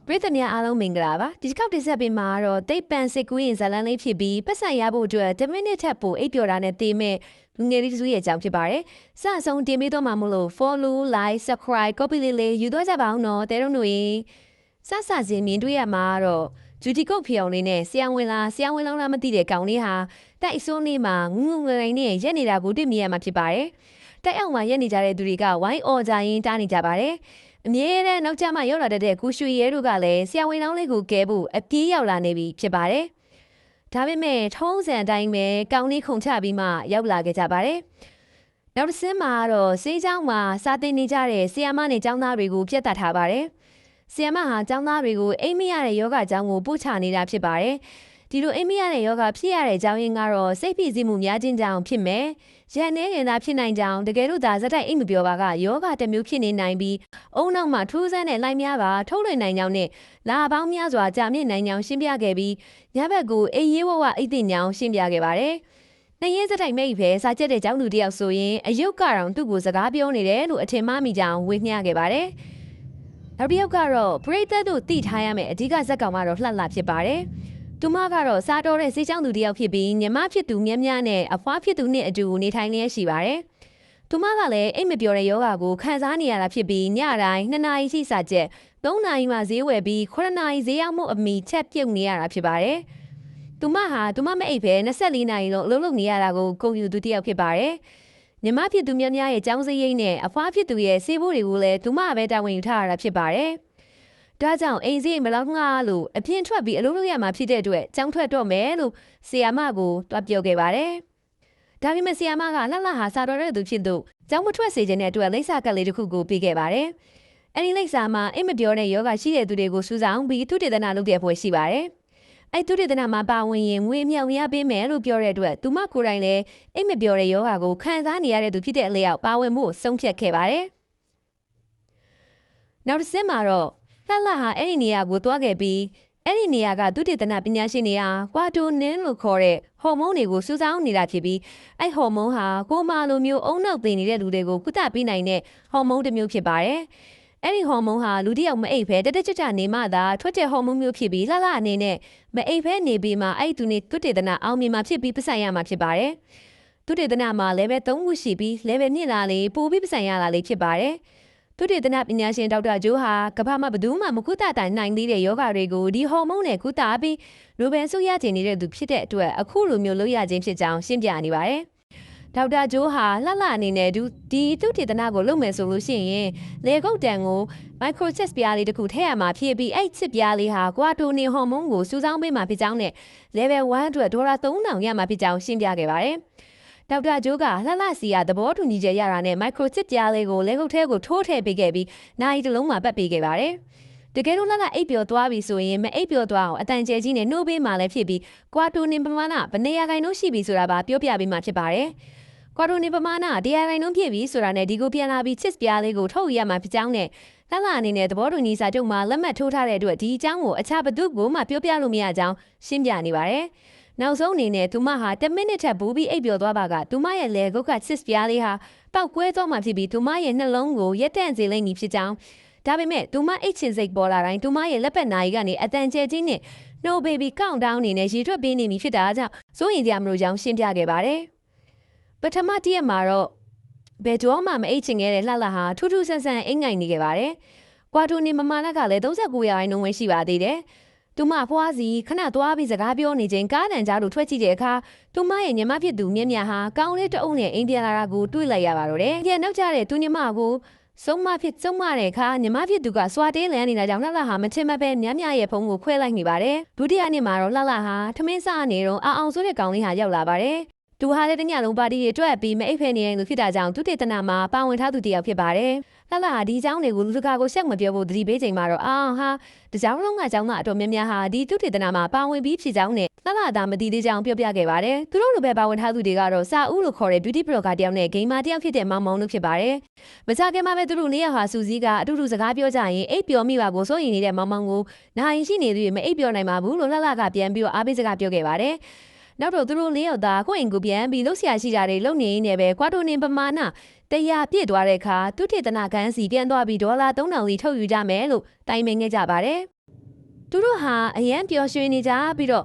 ပရိသတ်များအားလုံးမင်္ဂလာပါဒီတစ်ခေါက်တင်ဆက်ပေးမှာတော့တိတ်ပန်စစ်ကူးရင်ဇာလန်းလေးဖြစ်ပြီးပတ်စံရဖို့အတွက်10မိနစ်ထပ်ပိုအိပ်ပျော်တာနဲ့တည်မဲ့လူငယ်လေးစုရဲ့အကြောင်းဖြစ်ပါတယ်စအဆုံးတင်ပေးတော့မှာမို့လို့ follow like subscribe copy လေးယူသွားကြပါအောင်နော်တဲတို့တို့ရေစစဉ်မြင်တွေ့ရမှာတော့ဂျူတီကုတ်ဖျော်လေးနဲ့ဆရာဝန်လောင်းလားမသိတဲ့ကောင်လေးဟာတိုက်စိုးလေးမှာငုံငိုင်နဲ့ရက်နေတာကိုတွေ့မြင်ရမှာဖြစ်ပါတယ်တိုက်အောင်မှာရက်နေကြတဲ့သူတွေကဝိုင်းအော်ကြရင်တားနေကြပါတယ်အမြဲတမ်းနောက်ကျမှရောက်လာတဲ့ကိုရွှေရဲတို့ကလည်းဆရာဝန်လောင်းလေးကိုကဲဖို့အပြေးရောက်လာနေပြီဖြစ်ပါတယ်။ဒါပေမဲ့ထုံးစံအတိုင်းပဲကောင်းလေးခုန်ချပြီးမှရောက်လာခဲ့ကြပါတယ်။နောက်တစ်ဆင်းမှာတော့ဆေးကျောင်းမှာစာသင်နေကြတဲ့ဆရာမနဲ့ကျောင်းသားတွေကိုပြတ်တတ်ထားပါတယ်။ဆရာမဟာကျောင်းသားတွေကိုအိမ်မရတဲ့ယောဂကျောင်းကိုပို့ချနေတာဖြစ်ပါတယ်။ဒီလိုအိမ်မရတဲ့ယောဂဖြစ်ရတဲ့အကြောင်းရင်းကတော့စိတ်ဖိစီးမှုများခြင်းကြောင့်ဖြစ်မယ်။ရန်နေရင်သာဖြစ်နိုင်ကြောင်းတကယ်လို့ဒါဇက်တိုက်အိမ်မပြောပါကယောဂတစ်မျိုးဖြစ်နေနိုင်ပြီးအုံနောက်မှာထူးဆန်းတဲ့လိုင်းများပါထုတ်လွှင့်နိုင်ကြောင်းနဲ့လာပေါင်းများစွာကြာမြင့်နိုင်ကြောင်းရှင်းပြခဲ့ပြီးညဘက်ကိုအေးရေးဝဝအိတ်သိညောင်းရှင်းပြခဲ့ပါတယ်။နှင်းဇက်တိုက်မိတ်ပဲစာချက်တဲ့ကျောင်းသူတယောက်ဆိုရင်အယုတ်ကတော့သူ့ကိုစကားပြောနေတယ်လို့အထင်မှားမိကြောင်းဝေမျှခဲ့ပါတယ်။နောက်တစ်ယောက်ကတော့ပရိသတ်တို့သိထားရမယ့်အဓိကဇက်ကောင်ကတော့လှလှဖြစ်ပါတယ်။သူမကတော့စားတော်တဲ့စေးချောင်းသူတယောက်ဖြစ်ပြီးညီမဖြစ်သူမြတ်မြတ်နဲ့အဖွားဖြစ်သူနဲ့အတူနေထိုင်လျက်ရှိပါတယ်။သူမကလည်းအိမ်မပြောတဲ့ယောဂါကိုခံစားနေရတာဖြစ်ပြီးညတိုင်း2နာရီရှိစာချက်3နာရီမှဈေးဝယ်ပြီး9နာရီဈေးရောက်မှုအမီချက်ပြုတ်နေရတာဖြစ်ပါတယ်။သူမမအိပ်ပဲ24နာရီလုံးအလုပ်လုပ်နေရတာကိုကုန်ယူသူတယောက်ဖြစ်ပါတယ်။ညီမဖြစ်သူမြတ်မြတ်ရဲ့ចောင်းစရိတ်နဲ့အဖွားဖြစ်သူရဲ့ဆေးဖို့တွေကိုလည်းသူမပဲတာဝန်ယူထားရတာဖြစ်ပါတယ်။ဒါကြောင့်အိမ်စီမလောက်ငှားလို့အပြင်ထွက်ပြီးအလုပ်လုပ်ရမှာဖြစ်တဲ့အတွက်ကျောင်းထွက်တော့မယ်လို့ဆီယာမကိုတွားပြောခဲ့ပါတယ်။ဒါပေမဲ့ဆီယာမကလှလှဟာစာတော်တဲ့သူဖြစ်သူကျောင်းမထွက်စေခြင်းတဲ့အတွက်လိပ်စာကလေးတစ်ခုကိုပေးခဲ့ပါတယ်။အဲဒီလိပ်စာမှာအိမ်မပြောတဲ့ယောဂရှိတဲ့သူတွေကိုစူးစောင်းပြီးသူတေသနာလုပ်တဲ့အဖွဲ့ရှိပါတယ်။အဲသူတေသနာမှာပါဝင်ရင်ငွေမြောက်ရပေးမယ်လို့ပြောတဲ့အတွက်သူမကိုယ်တိုင်လည်းအိမ်မပြောတဲ့ယောဂကိုခံစားနေရတဲ့သူဖြစ်တဲ့အလျောက်ပါဝင်မှုဆုံးဖြတ်ခဲ့ပါတယ်။နောက်တစ်ဆင့်မှာတော့လှလှဟာအဲ့ဒီနေရာကိုတွားခဲ့ပြီးအဲ့ဒီနေရာကသုတေသနပညာရှင်တွေဟာကွာတိုနင်းလို့ခေါ်တဲ့ဟော်မုန်းတွေကိုစူးစောင်းနေတာဖြစ်ပြီးအဲ့ဟော်မုန်းဟာကိုမာလိုမျိုးအုံနောက်သိနေတဲ့လူတွေကိုကုသပေးနိုင်တဲ့ဟော်မုန်းတစ်မျိုးဖြစ်ပါတယ်။အဲ့ဒီဟော်မုန်းဟာလူတစ်ယောက်မအိပ်ဖဲတက်ကြနေမှသာထွက်တဲ့ဟော်မုန်းမျိုးဖြစ်ပြီးလှလှအနေနဲ့မအိပ်ဖဲနေပြီးမှအဲ့သူနေသုတေသနအောင်မြင်မှဖြစ်ပြီးပဆိုင်ရမှာဖြစ်ပါတယ်။သုတေသနမှာ level 3ခုရှိပြီး level 2လာလေပိုပြီးပဆိုင်ရလာလေဖြစ်ပါတယ်။သုတေသနပညာရှင်ဒေါက်တာဂျိုးဟာကမ္ဘာမှာဘယ်သူမှမကုသနိုင်သေးတဲ့ယောဂတွေကိုဒီဟော်မုန်းနဲ့ကုသပြီးနိုဘယ်ဆုရခြင်းနေတဲ့သူဖြစ်တဲ့အတွက်အခုလိုမျိုးလုပ်ရခြင်းဖြစ်ကြောင်းရှင်းပြနေပါတယ်။ဒေါက်တာဂျိုးဟာလှလှအနေနဲ့ဒီသုတေသနကိုလုပ်မယ်ဆိုလို့ရှိရင်လေကုတ်တန်ကို microchip ပြားလေးတစ်ခုထည့်ရမှာဖြစ်ပြီးအဲ့ chip ပြားလေးဟာကွာတိုနီဟော်မုန်းကိုစူးစောင်းပေးမှာဖြစ်ကြောင်းနဲ့ level 1အတွက်ဒေါ်လာ3000ရမှာဖြစ်ကြောင်းရှင်းပြခဲ့ပါတယ်။ဒေါက်တာဂျိုးကလှလှစီကသဘောတူညီချက်ရတာနဲ့ microchip ပြားလေးကိုလက်ကုပ်ထဲကိုထိုးထည့်ပေးခဲ့ပြီးနိုင်တစ်လုံးမှာပတ်ပေးခဲ့ပါတယ်။တကယ်လို့လှလှအိပ်ပျော်သွားပြီဆိုရင်မအိပ်ပျော်သွားအောင်အတန်ကျဲကြီးနဲ့နှိုးပေးမှလည်းဖြစ်ပြီးကွာတိုနင်ပမာဏဘယ်နေရာခိုင်နှုန်းရှိပြီဆိုတာပါပြောပြပေးမှဖြစ်ပါတယ်။ကွာတိုနင်ပမာဏ100ခိုင်နှုန်းဖြစ်ပြီဆိုတာနဲ့ဒီကိုပြန်လာပြီး chip ပြားလေးကိုထုတ်ရမှာဖြစ်ကြောင်းနဲ့လှလှအနေနဲ့သဘောတူညီစာချုပ်မှာလက်မှတ်ထိုးထားတဲ့အတွက်ဒီအကြောင်းကိုအခြားဘသူကိုမှပြောပြလို့မရကြောင်းရှင်းပြနေပါတယ်။နောက်ဆုံးအနေနဲ့သူမဟာ10မိနစ်ထပ်ဘူးပြီးအိပ်ပျော်သွားပါကသူမရဲ့လေကုတ်ကချစ်ပြားလေးဟာပောက်ကွဲသွားမှဖြစ်ပြီးသူမရဲ့နှလုံးကိုရက်တန့်စေလိမ့်မည်ဖြစ်ကြောင်းဒါပေမဲ့သူမအိတ်ချင်စိတ်ပေါ်လာတိုင်းသူမရဲ့လက်ပတ်နာရီကနေအတန်ကျဲကြီးနဲ့ No baby countdown အနေနဲ့ရေထွက်ပေးနေပြီဖြစ်တာကြောင့်စိုးရင်တရားမလို့ကြောင်းရှင်းပြခဲ့ပါတယ်ပထမတည့်ရက်မှာတော့ဘယ်တော့မှမအိတ်ချင်ခဲ့တဲ့လှလှဟာထူးထူးဆန်းဆန်းအိမ်ငိုင်နေခဲ့ပါတယ်ကွာတိုနီမမလက်ကလည်း39ရာခိုင်နှုန်းပဲရှိပါသေးတယ်သူမဖွားစီခဏသွားပြီးစကားပြောနေချိန်ကားတန်ကြားလို့ထွက်ကြည့်တဲ့အခါသူမရဲ့ညီမဖြစ်သူမြင့်မြတ်ဟာကောင်းလေးတအုပ်နဲ့အိမ်ပြန်လာတာကိုတွေ့လိုက်ရပါတော့တယ်။ပြန်နောက်ကျတဲ့သူညီမကိုစုံမတဲ့အခါညီမဖြစ်သူကစွာတေးလန်းနေတာကြောင့်လှလှဟာမချင်မပဲမြတ်မြတ်ရဲ့ဖုန်းကိုခွဲလိုက်နေပါတယ်။ဒုတိယနေ့မှာတော့လှလှဟာထမင်းစားနေတော့အောင်ဆိုတဲ့ကောင်လေးဟာရောက်လာပါတယ်။သူဟာလည်းတညလုံးပါတီတွေတွေ့ပြီးမအိပ်ဖဲနေရင်လို့ဖြစ်တာကြောင့်သူတေသနာမှာပါဝင်ထားသူတယောက်ဖြစ်ပါတယ်။လှလှဟာဒီเจ้าတွေကိုလူတကာကိုရှက်မပြောဖို့သတိပေးချိန်မှာတော့တเจ้าလုံးကအเจ้าကအတော်များများဟာဒီသူတေသနာမှာပါဝင်ပြီးဖြစ်ကြောင်းနဲ့လှလှသာမသိသေးကြောင်းပြောပြခဲ့ပါတယ်။သူတို့လိုပဲပါဝင်ထားသူတွေကတော့စာဦးလို့ခေါ်တဲ့ beauty blogger တယောက်နဲ့ gamer တယောက်ဖြစ်တဲ့မောင်မောင်တို့ဖြစ်ပါတယ်။မကြခင်မှာပဲသူတို့၄ယောက်ဟာစူစီကအတူတူစကားပြောကြရင်အိပ်ပျော်မိပါကိုစိုးရင်နေတဲ့မောင်မောင်ကိုနိုင်ရှိနေသူတွေမအိပ်ပျော်နိုင်ပါဘူးလို့လှလှကပြန်ပြီးတော့အားပေးစကားပြောခဲ့ပါတယ်။နောက်တော့သူတို့၄ယောက်သားကိုယ့်အိမ်ကိုပြန်ပြီးလှုပ်ရှားရှိကြတယ်လုံနေနေပဲကွာတိုနင်ပမာဏတရားပြည့်သွားတဲ့အခါသူထေသနာခန်းစီပြန်သွားပြီးဒေါ်လာ3000စီထုတ်ယူကြမယ်လို့တိုင်ပင်ခဲ့ကြပါတယ်။ သူတို့ဟာအရန်ပျော်ရွှင်နေကြပြီးတော့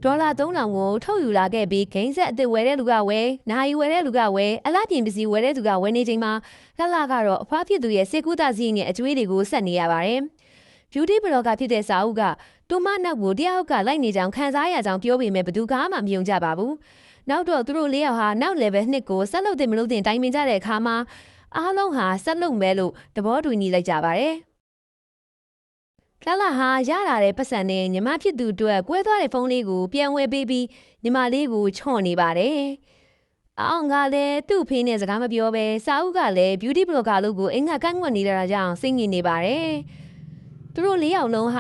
ဒေါ်လာ3000ကိုထုတ်ယူလာခဲ့ပြီးဂိမ်းဆက်အသစ်ဝယ်တဲ့လူကဝယ်နိုင်ဝယ်တဲ့လူကဝယ်အလားပြင်ပစ္စည်းဝယ်တဲ့သူကဝယ်နေချိန်မှာလှလှကတော့အဖွားဖြစ်သူရဲ့စေကူတာစီးနဲ့အကျွေးတွေကိုဆက်နေရပါတယ်။ beauty blogger ဖြစ်တဲ့စာအုပ်ကတူမနောက်ကိုတယောက်ကလိုက်နေကြောင်ခံစားရကြောင်ပြောပေမဲ့ဘယ်သူကမှမယုံကြပါဘူး။နောက်တော့သူတို့၄ယောက်ဟာနောက် level 2ကိုဆက်လုပ်တဲ့မလုပ်တဲ့တိုင်ပင်ကြတဲ့အခါမှာအားလုံးဟာဆက်လုပ်မယ်လို့သဘောတူညီလိုက်ကြပါတယ်။လှလှဟာရလာတဲ့ပတ်စံနဲ့ညီမဖြစ်သူအတွက်ကွဲသွားတဲ့ဖုန်းလေးကိုပြန်ဝယ်ပေးပြီးညီမလေးကိုချော့နေပါတယ်။အောင်ကလည်းသူ့ဖေးနဲ့စကားမပြောဘဲစာအုပ်ကလည်း beauty blogger လို့ကိုအင်္ဂါကန့်ကွက်နေတာကြောင့်စိတ်ငြိမ်နေပါတယ်။သူတို့၄ယောက်လုံးဟာ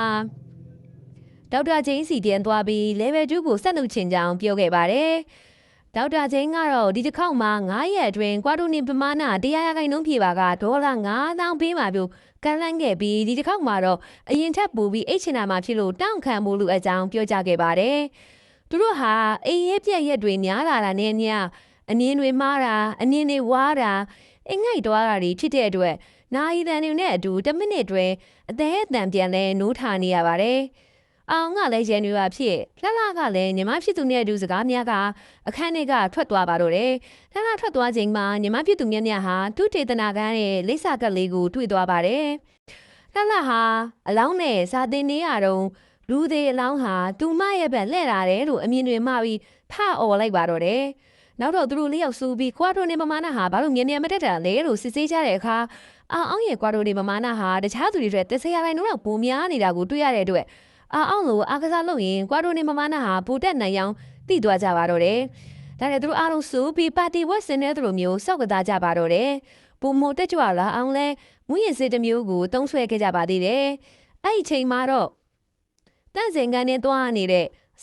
ဒေါက်တာဂျိန်းစီပြန်သွားပြီး level 2ကိုဆက်လုပ်ချင်ကြောင်းပြောခဲ့ပါတယ်။ဒေါက်တာဂျိန်းကတော့ဒီတစ်ခေါက်မှာ9ရက်အတွင်းကွာတိုနီပမာဏ100%ဖြည့်ပါကဒေါ်လာ9000ပေးမှာပြုကန့်လန့်ခဲ့ပြီးဒီတစ်ခေါက်မှာတော့အရင်ထက်ပိုပြီးအိတ်ချင်တာမှဖြစ်လို့တောင်းခံဖို့လိုအပ်ကြောင်းပြောကြားခဲ့ပါတယ်။သူတို့ဟာအိမ်ရဲ့ပြက်ရက်တွေများလာတာနဲ့ညအနင်းတွေမှားတာအနင်းတွေဝါးတာအိမ်ငိုက်သွားတာတွေဖြစ်တဲ့အတွက်နိုင်တန်တွေနဲ့အတူ10မိနစ်တွင်အသေးအတန်ပြန်လဲနိုးထားနေရပါတယ်။အောင်ကလည်းရန်ရွာဖြစ်လှလှကလည်းညီမဖြစ်သူနဲ့အတူစကားများကအခန်းထဲကထွက်သွားပါတော့တယ်လှလှထွက်သွားချိန်မှာညီမဖြစ်သူများဟာသူ့တေသနာကန်းရဲ့လိပ်စာကပ်လေးကိုတွေ့သွားပါတယ်လှလှဟာအလောင်းနဲ့စာသင်နေရတော့လူသေးအလောင်းဟာသူမရဲ့ဘက်လှဲ့လာတယ်လို့အမြင်တွေမှပြီးဖအော်လိုက်ပါတော့တယ်နောက်တော့သူတို့လေးယောက်စူပြီးကွာတိုနေပမာဏဟာဘာလို့မြန်မြန်မတက်တာလဲလို့စစ်ဆေးကြတဲ့အခါအောင်ရဲ့ကွာတိုနေပမာဏဟာတခြားသူတွေအတွက်30%လောက်ပိုများနေတာကိုတွေ့ရတဲ့အတွက်အောင်လို့အားကစားလုပ်ရင်ကွာတိုနေမမနာဟာပိုတက်နိုင်အောင်သိသွားကြပါတော့တယ်။ဒါနဲ့သူတို့အားလုံးစုပြီးပါတီဝက်စင်တဲ့သူတို့မျိုးစောက်ကစားကြပါတော့တယ်။ပုံမိုတက်ကြွလာအောင်လဲမူရင်စစ်တစ်မျိုးကိုတုံးဆွဲခဲ့ကြပါသေးတယ်။အဲ့ဒီချိန်မှာတော့တန့်စင်ကန်နဲ့တွားနေတဲ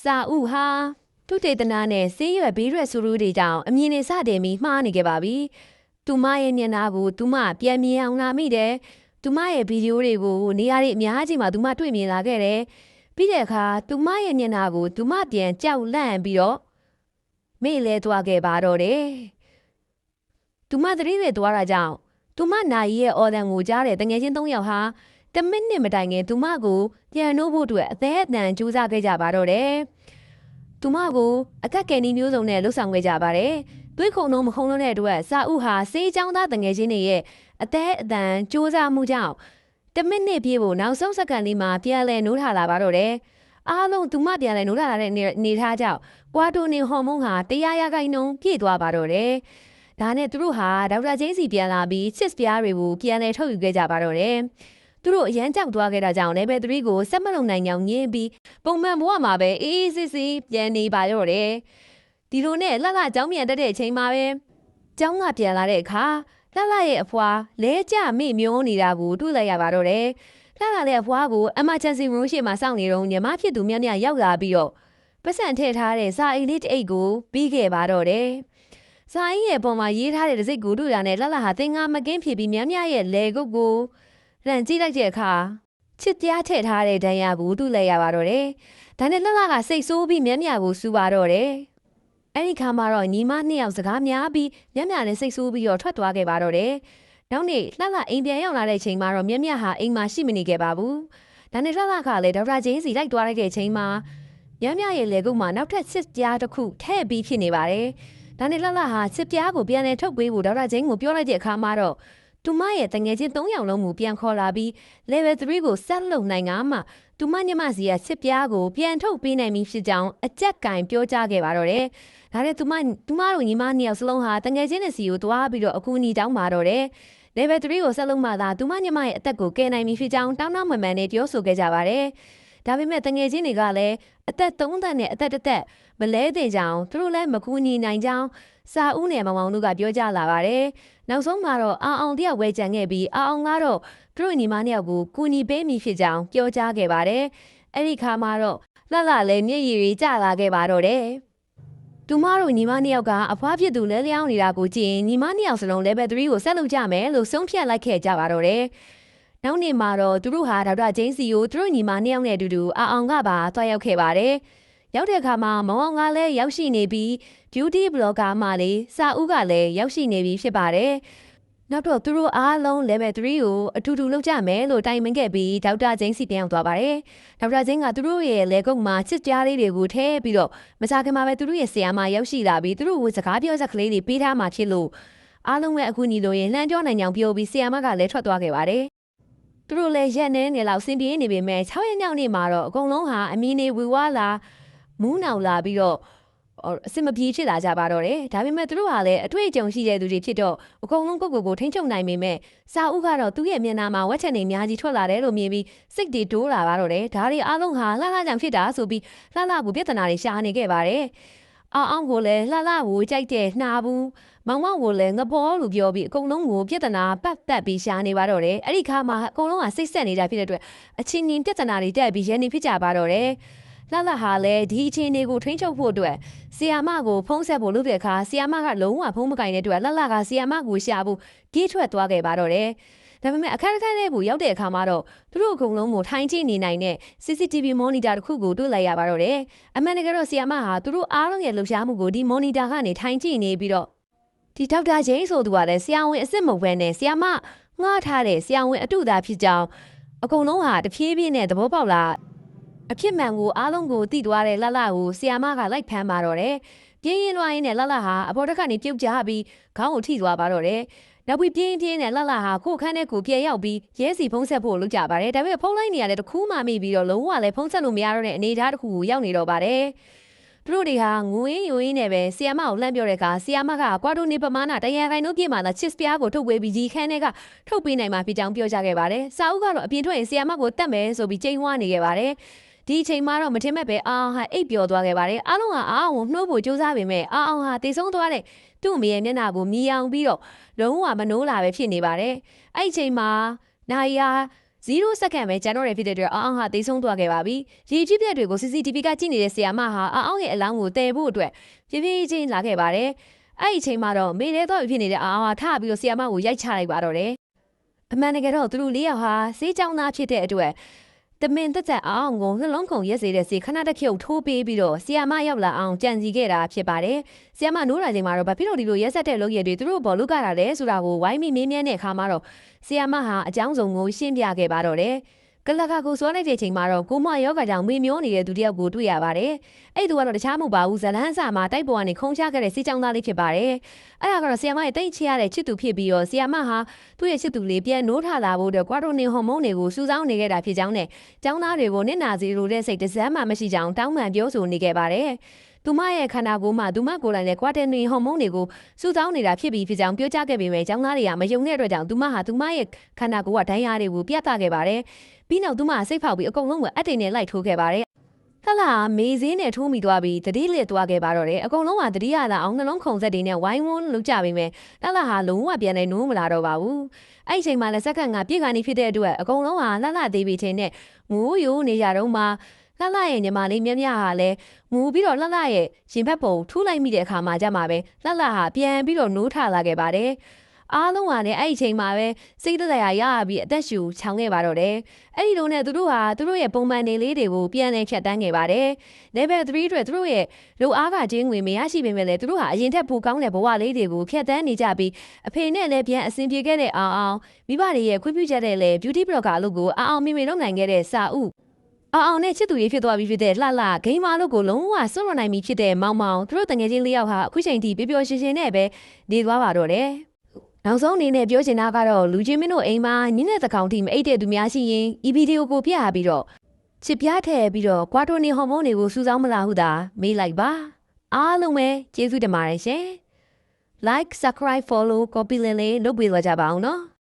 ့စာဥဟာသူတေသနာနဲ့ဆေးရွက်ဘေးရွက်ဆူရူးတွေကြောင့်အမြင်နဲ့စတယ်ပြီးမှားနေခဲ့ပါပြီ။သူမရဲ့မျက်နှာကိုသူမပြန်မြင်အောင်လာမိတယ်။သူမရဲ့ဗီဒီယိုတွေကိုနေရာတွေအများကြီးမှာသူမတွေ့မြင်လာခဲ့တယ်။ပြီးတဲ့အခါသူမရဲ့မျက်နှာကိုသူမပြန်ကြောက်လန့်ပြီးတော့မေ့လဲသွားခဲ့ပါတော့တယ်။သူမသတိနဲ့သွားတာကြောင့်သူမနိုင်ရဲ့အော်ဒန်ကိုကြားတဲ့တငယ်ချင်း3ယောက်ဟာ10မိနစ်မတိုင်ခင်သူမကိုပြန်နှိုးဖို့အတွက်အသေးအတန်ကြိုးစားခဲ့ကြပါတော့တယ်။သူမကိုအကက်ကယ်နီမျိုးစုံနဲ့လှုပ်ဆောင်ခဲ့ကြပါတယ်။တွေးခုံလုံးမခုံလုံးတဲ့အတွက်စာဥဟာစေးချောင်းသားတငယ်ချင်းတွေရဲ့အသေးအတန်ကြိုးစားမှုကြောင့်10မိနစ်ပြည့်ဖို့နောက်ဆုံးစက္ကန့်လေးမှာပြန်လဲနိုးထလာပါတော့တယ်။အားလုံးသူမပြန်လဲနိုးထလာတဲ့နေထားကြောင့်ကွာတိုနီဟော်မုန်းဟာ100%ပြည့်သွားပါတော့တယ်။ဒါနဲ့သူတို့ဟာဒေါက်တာဂျိန်းစီပြန်လာပြီးချစ်ပြားတွေကိုပြန်လဲထုတ်ယူခဲ့ကြပါတော့တယ်။သူတို့အရန်ကြောက်သွားခဲ့တာကြောင့် level 3ကိုဆက်မလုံနိုင်ကြောင်ညင်းပြီးပုံမှန်ဘဝမှာပဲအေးအေးဆေးဆေးပြန်နေပါတော့တယ်။ဒီလိုနဲ့လှလှကျောင်းပြန်တက်တဲ့အချိန်မှာပဲကျောင်းကပြန်လာတဲ့အခါလှလှရဲ့အဖွာလဲကျမိမျိုးနေတာကိုတွေ့လိုက်ရပါတော့တယ်။လှလှရဲ့အဖွာကို emergency room ရှိမှစောင့်နေတော့ညီမဖြစ်သူများရောက်လာပြီးတော့ပတ်စံထည့်ထားတဲ့စာအိတ်လေးတစ်အိတ်ကိုပြီးခဲ့ပါတော့တယ်။စာအိတ်ရဲ့ပုံမှာရေးထားတဲ့တစ်စိတ်ကိုတွေ့တာနဲ့လှလှဟာသင်္ကာမကင်းဖြစ်ပြီးများရဲ့လေကုတ်ကိုလန့်ကြည့်လိုက်တဲ့အခါချစ်ပြားထည့်ထားတဲ့ဒဏ်ရာကိုတွေ့လိုက်ရပါတော့တယ်။ဒါနဲ့လှလှကစိတ်ဆိုးပြီးများကိုစူပါတော့တယ်။အဲ့ဒီခါမှာတော့ညီမ2ယောက်စကားများပြီးများနဲ့စိတ်ဆိုးပြီးတော့ထွက်သွားခဲ့ပါတော့တယ်။နောက်နေ့လှလှအိမ်ပြန်ရောက်လာတဲ့ချိန်မှာတော့များဟာအိမ်မှာရှိမနေခဲ့ပါဘူး။ဒါနဲ့လှလှကလည်းဒေါက်တာဂျင်းစီလိုက်သွားလိုက်တဲ့ချိန်မှာများရဲ့လေကုတ်မှာနောက်ထပ်ချစ်ပြားတစ်ခုထည့်ပြီးဖြစ်နေပါတယ်။ဒါနဲ့လှလှဟာချစ်ပြားကိုပြန်လဲထုတ်ပေးဖို့ဒေါက်တာဂျင်းကိုပြောလိုက်တဲ့အခါမှာတော့သူမရဲ့တငယ်ချင်း3ယောက်လုံးကိုပြန်ခေါ်လာပြီး level 3ကိုဆက်လုပ်နိုင်ကမှသူမညမစီကချစ်ပြားကိုပြန်ထုတ်ပေးနိုင်ပြီဖြစ်ကြောင်းအကြက်ကင်ပြောကြားခဲ့ပါတော့တယ်။ဒါနဲ့သူမတို့ညီမ2ယောက်စလုံးဟာတငယ်ချင်းနဲ့စီကိုတွားပြီးတော့အကူအညီတောင်းပါတော့တယ်။ level 3ကိုဆက်လုပ်မှသာသူမညမရဲ့အသက်ကိုကယ်နိုင်ပြီဖြစ်ကြောင်းတောင်းတမှန်မှန်နဲ့ပြောဆိုခဲ့ကြပါတယ်။ဒါပေမဲ့တငယ်ချင်းတွေကလည်းအသက်3သက်နဲ့အသက်တစ်သက်မလဲသေးကြောင်းသူတို့လည်းမကူညီနိုင်ကြောင်းစာဦးနဲ့မောင်တို့ကပြောကြလာပါတယ်။နောက်ဆုံးမှာတော့အောင်တယောက်ဝဲကြံခဲ့ပြီးအောင်ကတော့သူတို့ညီမ2ယောက်ကိုကူညီပေးမိဖြစ်ကြောင်းပြောကြားခဲ့ပါတယ်။အဲ့ဒီခါမှာတော့လှလှလည်းမျက်ရည်တွေကျလာခဲ့ပါတော့တယ်။သူမတို့ညီမ2ယောက်ကအဖွားဖြစ်သူလဲလျောင်းနေတာကိုကြည့်ရင်ညီမ2ယောက်စလုံး level 3ကိုဆက်လုပ်ကြမယ်လို့ဆုံးဖြတ်လိုက်ခဲ့ကြပါတော့တယ်။နောက်နေ့မှာတော့သူတို့ဟာဒေါက်တာဂျင်းစီကိုသူတို့ညီမ2ယောက်နဲ့အတူတူအောင်ကပါသွားရောက်ခဲ့ပါတယ်။ရောက်တဲ့အခါမှာမောင်အောင်ကလည်းရောက်ရှိနေပြီး beauty blogger မှလည်းစာဦးကလည်းရောက်ရှိနေပြီဖြစ်ပါတယ်။ နောက်တော့သူတို့အားလုံး level 3ကိုအထူတူလုပ်ကြမယ်လို့တိုင်ပင်ခဲ့ပြီးဒေါက်တာဂျိန်းစီပြန်ရောက်သွားပါတယ်ဒေါက်တာဂျိန်းကသူတို့ရဲ့လေကုတ်မှာချစ်ကြားလေးတွေကိုထည့်ပြီးတော့မစားခင်မှာပဲသူတို့ရဲ့ဆရာမရောက်ရှိလာပြီးသူတို့ကိုစကားပြောစက်ကလေးတွေပေးထားမှဖြစ်လို့အားလုံးပဲအခုညီလိုရင်လှမ်းပြောနိုင်အောင်ပြောပြီးဆရာမကလည်းထွက်သွားခဲ့ပါတယ်သူတို့လည်းရက်နေနေလောက်စင်ပြေးနေပေမဲ့6ရက်မြောက်နေ့မှာတော့အကုန်လုံးဟာအမီနေဝီဝါလာမူးနောင်လာပြီးတော့အစင်မပြေဖြစ်လာကြပါတော့တယ်။ဒါပေမဲ့သူတို့ဟာလည်းအတွေ့အကြုံရှိတဲ့သူတွေဖြစ်တော့အကုန်လုံးကိုထိန်းချုပ်နိုင်ပေမဲ့စာအုပ်ကတော့သူ့ရဲ့မျက်နှာမှာဝက်ချက်နေအများကြီးထွက်လာတယ်လို့မြင်ပြီးစိတ်တွေတိုးလာပါတော့တယ်။ဒါတွေအားလုံးဟာလှလှကြောင့်ဖြစ်တာဆိုပြီးလှလှကိုပြဿနာတွေရှာနေခဲ့ပါတယ်။အောင်ကိုလည်းလှလှကိုကြိုက်တဲ့နှာဘူးမောင်မောင်ကိုလည်းငဘောလို့ပြောပြီးအကုန်လုံးကိုပြဿနာပတ်သက်ပြီးရှာနေပါတော့တယ်။အဲ့ဒီခါမှာအကုန်လုံးကစိတ်ဆက်နေကြဖြစ်တဲ့အတွက်အချင်းချင်းပြဿနာတွေတက်ပြီးရန်နေဖြစ်ကြပါတော့တယ်။လှလှဟာလည်းဒီအချင်းတွေကိုထိန်းချုပ်ဖို့အတွက်ဆီယာမကိုဖုံးဆက်ဖို့လုပ်တဲ့အခါဆီယာမကလုံးဝဖုံးမကင်တဲ့အတွက်လှလှကဆီယာမကိုရှာဖို့ကြေးထွက်သွားခဲ့ပါတော့တယ်။ဒါပေမဲ့အခက်အခဲလေးကိုရောက်တဲ့အခါမှာတော့သူတို့အကုန်လုံးကိုထိုင်ကြည့်နေနိုင်တဲ့ CCTV monitor တစ်ခုကိုတွေ့လိုက်ရပါတော့တယ်။အမှန်တကယ်တော့ဆီယာမဟာသူတို့အားလုံးရဲ့လှုပ်ရှားမှုကိုဒီ monitor ကနေထိုင်ကြည့်နေပြီးတော့ဒီဒေါက်တာဂျိန်းဆိုသူကလည်းဆရာဝန်အစ်စ်မဟုတ်ဘဲနဲ့ဆရာမငှားထားတဲ့ဆရာဝန်အတူသားဖြစ်ကြောင်းအကုန်လုံးဟာတဖြည်းဖြည်းနဲ့သဘောပေါက်လာအဖြစ်မှန်ကိုအားလုံးကိုသိသွားတဲ့လှလှကိုဆီယာမကလိုက်ဖမ်းပါတော့တယ်။ပြင်းရင်လွှားရင်းနဲ့လှလှဟာအပေါ်တက်ကနေပြုတ်ကျပြီးခေါင်းကိုထိသွားပါတော့တယ်။နောက်ပြီးပြင်းနဲ့လှလှဟာကိုခန်းထဲကိုပြေရောက်ပြီးရဲစီဖုံးဆက်ဖို့လုပ်ကြပါတယ်။ဒါပေမဲ့ဖုံးလိုက်နေရတဲ့တခုမှမိပြီးတော့လုံးဝလည်းဖုံးဆက်လို့မရတော့တဲ့အနေအထားတစ်ခုကိုရောက်နေတော့ပါတယ်။သူတို့တွေဟာငွေယိုရင်းနဲ့ပဲဆီယာမကိုလှမ်းပြောတဲ့အခါဆီယာမကကွာတိုနေပမာဏ100ခိုင်နှုန်းပြည့်မှသာချစ်စပြားကိုထုတ်ဝေးပြီးဒီခန်းထဲကထုတ်ပေးနိုင်မှာဖြစ်ကြောင်းပြောကြခဲ့ပါတယ်။စာအုပ်ကတော့အပြင်ထွက်ရင်ဆီယာမကိုတတ်မယ်ဆိုပြီးချိန်ဝါနေခဲ့ပါတယ်။ဒီအချိန်မှာတော့မထင်မဲ့ပဲအောင်ဟာအိပ်ပျော်သွားခဲ့ပါတယ်အားလုံးကအောင်ကိုနှိုးဖို့ကြိုးစားပေမဲ့အောင်ဟာတေဆုံးသွားတဲ့သူ့အမေရဲ့မျက်နှာကိုမြည်အောင်ပြီးတော့လုံးဝမနိုးလာပဲဖြစ်နေပါတယ်အဲ့ဒီအချိန်မှာနိုင်ယာ0စက္ကန့်ပဲကြာတော့တယ်ဖြစ်တဲ့အတွက်အောင်ဟာတေဆုံးသွားခဲ့ပါပြီရေကြီးပြက်တွေကို CCTV ကကြည့်နေတဲ့ဆီယာမဟာအောင်ရဲ့အလောင်းကိုတည်ဖို့အတွက်ဖြည်းဖြည်းချင်းလာခဲ့ပါတယ်အဲ့ဒီအချိန်မှာတော့မေလဲတော့ဖြစ်နေတဲ့အောင်ဟာထပြီးတော့ဆီယာမကိုရိုက်ချလိုက်ပါတော့တယ်အမှန်တကယ်တော့သူတို့၄ယောက်ဟာစေးကြောင်းသားဖြစ်တဲ့အတွက်တမင်တက်အောင်ကိုနှလုံးခုန်ရက်စေတဲ့စီခဏတခရုပ်ထိုးပေးပြီးတော့ဆီယာမရောက်လာအောင်ကြံစီခဲ့တာဖြစ်ပါတယ်။ဆီယာမနိုးလာချိန်မှာတော့ဘာဖြစ်လို့ဒီလိုရက်ဆက်တဲ့လုပ်ရည်တွေသူတို့ဘော်လုကတာလဲဆိုတာကိုဝိုင်းမိမေးမြန်းတဲ့အခါမှာတော့ဆီယာမဟာအကြောင်းစုံကိုရှင်းပြခဲ့ပါတော့တယ်။ကလကကိုစွာလိုက်တဲ့ချိန်မှာတော့ကိုမယောဂါကြောင့်မေမျောနေတဲ့သူတယောက်ကိုတွေ့ရပါတယ်။အဲ့သူကတော့တခြားမဟုတ်ပါဘူးဇလန်းစာမှာတိုက်ပေါ်ကနေခုံချခဲ့တဲ့စီချောင်းသားလေးဖြစ်ပါတယ်။အဲ့ဒါကတော့ဆီယာမရဲ့တိတ်ချရတဲ့ချစ်သူဖြစ်ပြီးတော့ဆီယာမဟာသူ့ရဲ့ချစ်သူလေးပြန်နိုးထလာဖို့အတွက်ကွာတိုနီဟော်မုန်းတွေကိုစူးစောင်းနေခဲ့တာဖြစ်ကြောင်းနဲ့ကျောင်းသားတွေကိုနစ်နာစီလိုတဲ့စိတ်တစမ်းမှမရှိကြောင်းတောင်းပန်ပြောဆိုနေခဲ့ပါတယ်။သူမရဲ့ခန္ဓာကိုယ်မှာသူမကိုယ်တိုင်လည်းကွာတိုနီဟော်မုန်းတွေကိုစူးစောင်းနေတာဖြစ်ပြီးဖြစ်ကြောင်းပြောကြားခဲ့ပေမဲ့ကျောင်းသားတွေကမယုံတဲ့အတွက်ကြောင့်သူမဟာသူမရဲ့ခန္ဓာကိုယ်ကဒဏ်ရာတွေကိုပြသခဲ့ပါတယ်။ပြီးနောက်သူမစိတ်ဖောက်ပြီးအကုန်လုံးကိုအတိတ်နဲ့လိုက်ထိုးခဲ့ပါတယ်။လှလှမေစင်းနဲ့ထိုးမိသွားပြီးတတိလစ်သွားခဲ့ပါတော့တယ်။အကုန်လုံးကတတိယလာအောင်နှလုံးခုန်ဆက်တွေနဲ့ဝိုင်းဝန်းလုပ်ကြပေမဲ့လှလှဟာလုံးဝပြန်နေနိုးမလာတော့ပါဘူး။အဲ့ဒီချိန်မှာလည်းစက္ကန့်ကပြည့်ခါနေဖြစ်တဲ့အတွက်အကုန်လုံးဟာလှလှသေးပြီးထင်နဲ့ငိုးယိုးနေကြတော့မှလှလှရဲ့ညီမလေးမြမြဟာလည်းငူပြီးတော့လှလှရဲ့ရင်ဘက်ပုံထူးလိုက်မိတဲ့အခါမှာကြမှာပဲလှလှဟာပြန်ပြီးတော့နိုးထလာခဲ့ပါတယ်။အားလုံးကလည်းအဲ့ဒီချိန်မှာပဲစိတ်သက်သာရရပြီးအသက်ရှူချောင်ခဲ့ပါတော့တယ်။အဲ့ဒီလိုနဲ့သူတို့ဟာသူတို့ရဲ့ပုံမှန်နေလေးတွေကိုပြန်လည်ဖြတ်တန်းခဲ့ပါတယ်။ Level 3အတွက်သူတို့ရဲ့လူအားကချင်းငွေမရရှိပေမဲ့လည်းသူတို့ဟာအရင်ထက်ပိုကောင်းတဲ့ဘဝလေးတွေကိုဖြတ်တန်းနေကြပြီးအဖေနဲ့လည်းပြန်အဆင်ပြေခဲ့တဲ့အောင်မိဘတွေရဲ့ခွင့်ပြုချက်နဲ့လည်း beauty blogger လို့ကိုအောင်မေလုပ်နိုင်ခဲ့တဲ့စာဥအောင်နဲ့ချစ်သူရေးဖြစ်သွားပြီဖြစ်တဲ့လှလှဂိမ်းမာလို့ကိုလုံးဝစွန့်လွတ်နိုင်ပြီဖြစ်တဲ့မောင်မောင်သူတို့တငယ်ချင်း၄ယောက်ဟာအခုချိန်ထိပျော်ပျော်ရွှင်ရွှင်နဲ့ပဲနေသွားပါတော့တယ်။နောက်ဆုံးအနေနဲ့ပြောချင်တာကတော့လူချင်းမင်းတို့အိမ်မှာညနေသကောင်ထိမအိတ်တဲ့သူများရှိရင်ဤဗီဒီယိုကိုပြရပြီးတော့ချစ်ပြားထည့်ပြီးတော့ကွာတိုနီဟော်မုန်းတွေကိုစူးစောင်းမလားဟုသာမေးလိုက်ပါအားလုံးပဲကျေးဇူးတင်ပါတယ်ရှင် like subscribe follow copy လေးလုပ်ပေးကြပါအောင်နော်